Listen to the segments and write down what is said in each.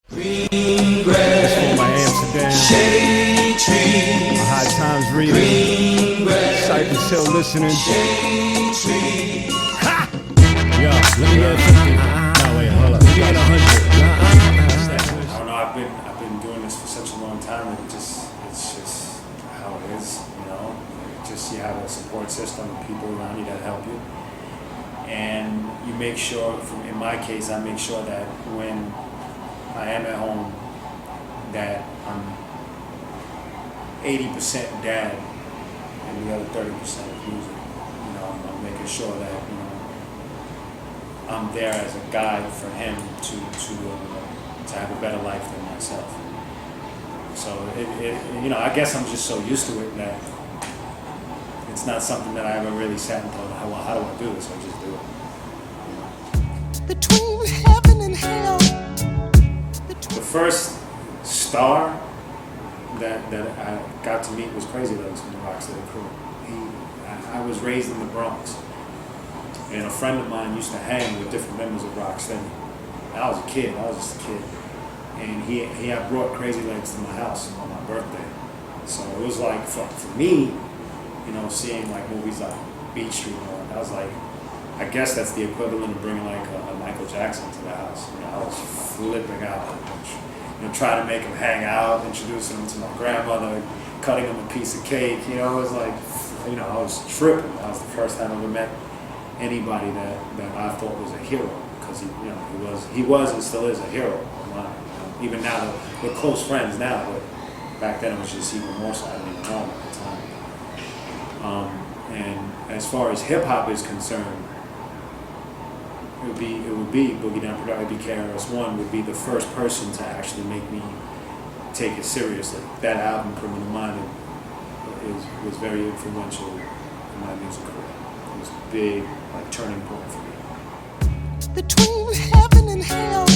Green grass, for my Amsterdam, shade tree, my High Times reading, green grass, Cypress Hill listening. shade tree. Ha! Yo, let me get 50. No, wait, hold up. Let me get 100. I don't know. I've been doing this for such a long time that it's just how it is. You know, just you have a support system of people around you that help you, and you make sure. In my case, I make sure that when I am at home, that I'm 80% dad and the other 30% of music. You know, I'm making sure that I'm there as a guide for him to have a better life than myself. So I guess I'm just so used to it that it's not something that I ever really sat and thought, how do I do this? I just do it. Between heaven and hell. The first star that I got to meet was Crazy Legs from the Rocksteady crew. I was raised in the Bronx, and a friend of mine used to hang with different members of Rocksteady. I was a kid. I was just a kid, and he had brought Crazy Legs to my house on my birthday. So it was like for me, seeing like movies like Beach Street, I was like, I guess that's the equivalent of bringing like a Michael Jackson to the house. I was flipping out. Try to make him hang out, introducing him to my grandmother, cutting him a piece of cake. It was like, I was tripping. That was the first time I ever met anybody that I thought was a hero, because he was and still is a hero of mine. Even now, we're close friends now, but back then it was just even more so. I didn't even know him at the time. And as far as hip hop is concerned, it would be Boogie Down Production. It'd be KRS-One would be the first person to actually make me take it seriously. That album, Criminal Minded, was very influential in my music career. It was a big, like, turning point for me. Between heaven and hell.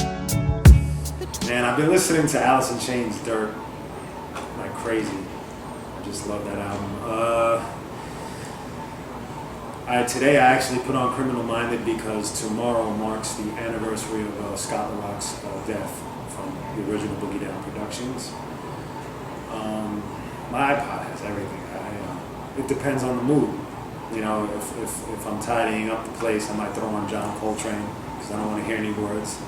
Man, I've been listening to Alice in Chains' Dirt like crazy. I just love that album. Today I actually put on Criminal Minded because tomorrow marks the anniversary of Scott LaRock's death from the original Boogie Down Productions. My iPod has everything. It depends on the mood. If I'm tidying up the place, I might throw on John Coltrane because I don't want to hear any words.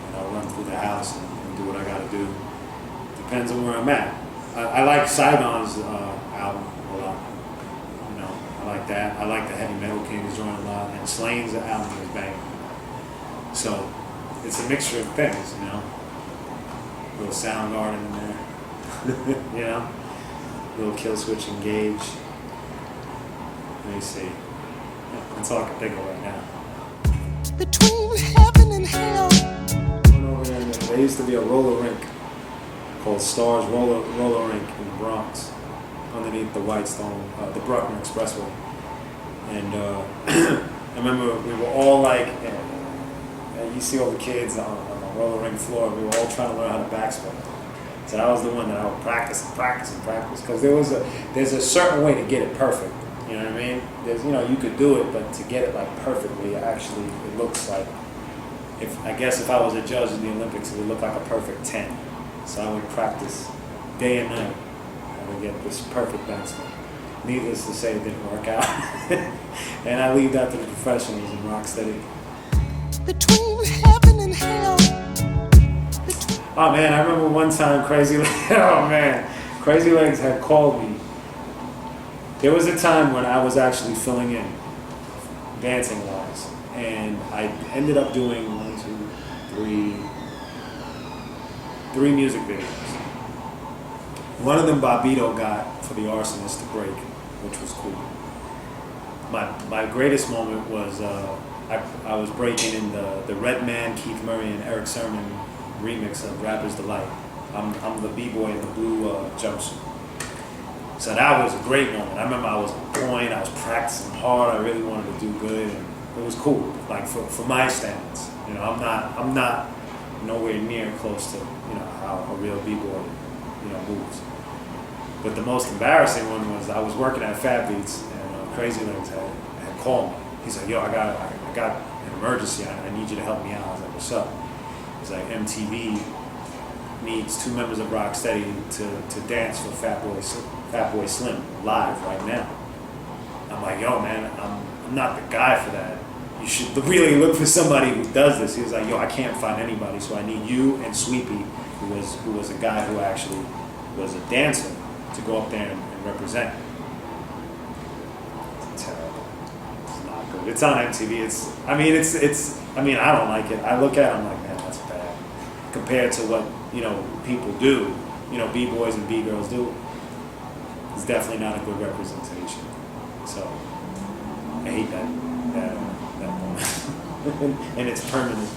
And I'll run through the house and do what I got to do. Depends on where I'm at. I like Saigon's album a lot. I like that. I like the Heavy Metal Kings joint a lot, and Slane's album is banging. So it's a mixture of things, A little Soundgarden in there, A little Kill Switch Engage. Let me see. That's all I can think of right now. Between heaven and hell. Went over there used to be a roller rink called Stars Roller Rink in the Bronx, underneath the Whitestone, the Bruckner Expressway. And I remember we were all like, you see all the kids on the roller rink floor, we were all trying to learn how to backspin. So that was the one that I would practice, because there's a certain way to get it perfect. You know what I mean? There's, you could do it, but to get it like perfectly, actually, it looks like, if I was a judge in the Olympics, it would look like a perfect 10. So I would practice day and night. To get this perfect backspin. Needless to say, it didn't work out. And I leave that to the professionals in Rocksteady. Between heaven and hell. Oh man, I remember one time Crazy Legs had called me. There was a time when I was actually filling in, dancing wise, and I ended up doing 3 music videos. One of them Bobbito got for The Arsonist to break, which was cool. My greatest moment was I was breaking in the Redman, Keith Murray, and Eric Sermon remix of Rapper's Delight. I'm the b-boy in the blue jumpsuit. So that was a great moment. I remember I was on point, I was practicing hard, I really wanted to do good, and it was cool. Like for my standards, I'm not nowhere near close to how a real b-boy moves. But the most embarrassing one was I was working at Fat Beats, and Crazy Legs had called me. He's like, "Yo, I got an emergency. I need you to help me out." I was like, "What's up?" He's like, "MTV needs 2 members of Rocksteady to dance for Fatboy Slim live right now. I'm like, yo, man, I'm not the guy for that. You should really look for somebody who does this. He was like, yo, I can't find anybody, so I need you and Sweepy, who was a guy who actually was a dancer, to go up there and represent. It's terrible. It's not good. It's on MTV. I don't like it. I look at it, I'm like, man, that's bad. Compared to what, people do, B-boys and B-girls do, it's definitely not a good representation. So, I hate that moment. And it's permanent.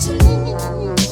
To me,